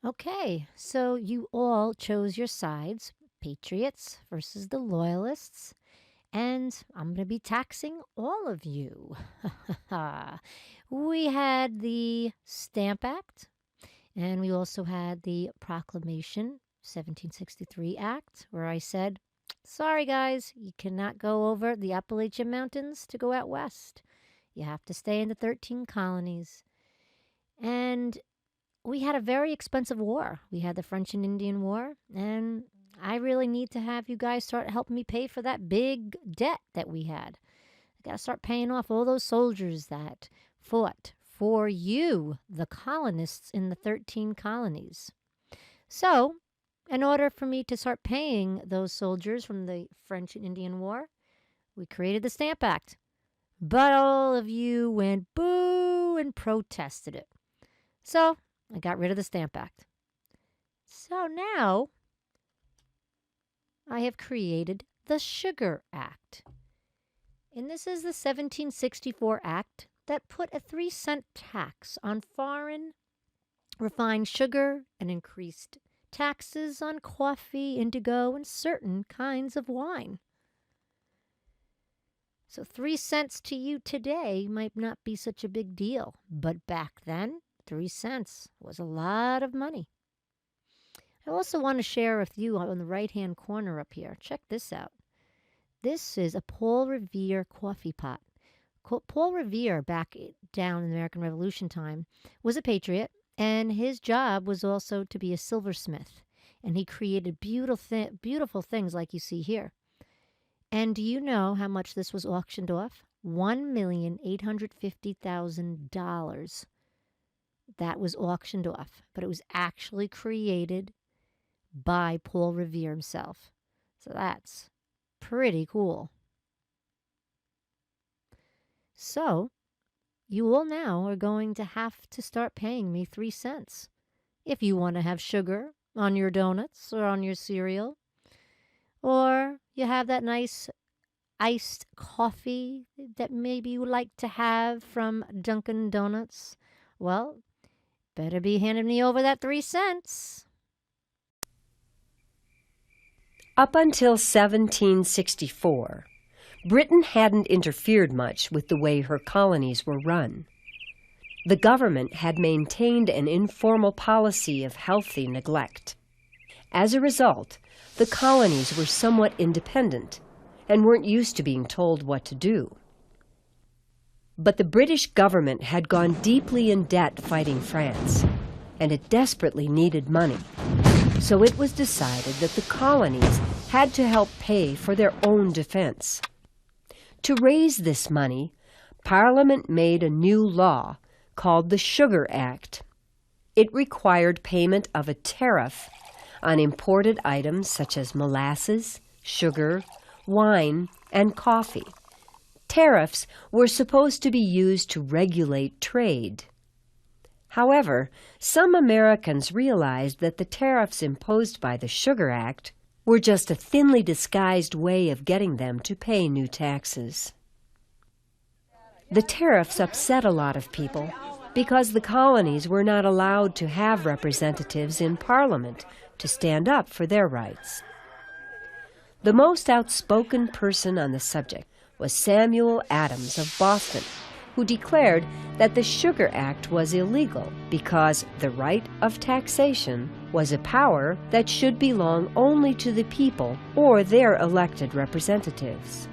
Okay, so you all chose your sides, patriots versus the loyalists, and I'm going to be taxing all of you. We had the Stamp Act, and we also had the Proclamation 1763 Act, where I said, sorry guys, you cannot go over the Appalachian Mountains to go out west. You have to stay in the 13 colonies. And we had a very expensive war. We had the French and Indian War, and I really need to have you guys start helping me pay for that big debt that we had. I got to start paying off all those soldiers that fought for you, the colonists in the 13 colonies. So, in order for me to start paying those soldiers from the French and Indian War, we created the Stamp Act. But all of you went boo and protested it. So, I got rid of the Stamp Act. So now I have created the Sugar Act. And this is the 1764 Act that put a 3-cent tax on foreign refined sugar and increased taxes on coffee, indigo, and certain kinds of wine. So 3 cents to you today might not be such a big deal, but back then, 3 cents was a lot of money. I also want to share with you on the right-hand corner up here. Check this out. This is a Paul Revere coffee pot. Paul Revere, back down in the American Revolution time, was a patriot, and his job was also to be a silversmith. And he created beautiful things like you see here. And do you know how much this was auctioned off? $1,850,000. That was auctioned off, but it was actually created by Paul Revere himself. So that's pretty cool. So, you all now are going to have to start paying me 3 cents if you want to have sugar on your donuts or on your cereal, or you have that nice iced coffee that maybe you like to have from Dunkin' Donuts. Well, better be handing me over that 3 cents. Up until 1764, Britain hadn't interfered much with the way her colonies were run. The government had maintained an informal policy of healthy neglect. As a result, the colonies were somewhat independent and weren't used to being told what to do. But the British government had gone deeply in debt fighting France, and it desperately needed money. So it was decided that the colonies had to help pay for their own defense. To raise this money, Parliament made a new law called the Sugar Act. It required payment of a tariff on imported items such as molasses, sugar, wine, and coffee. Tariffs were supposed to be used to regulate trade. However, some Americans realized that the tariffs imposed by the Sugar Act were just a thinly disguised way of getting them to pay new taxes. The tariffs upset a lot of people because the colonies were not allowed to have representatives in Parliament to stand up for their rights. The most outspoken person on the subject was Samuel Adams of Boston, who declared that the Sugar Act was illegal because the right of taxation was a power that should belong only to the people or their elected representatives.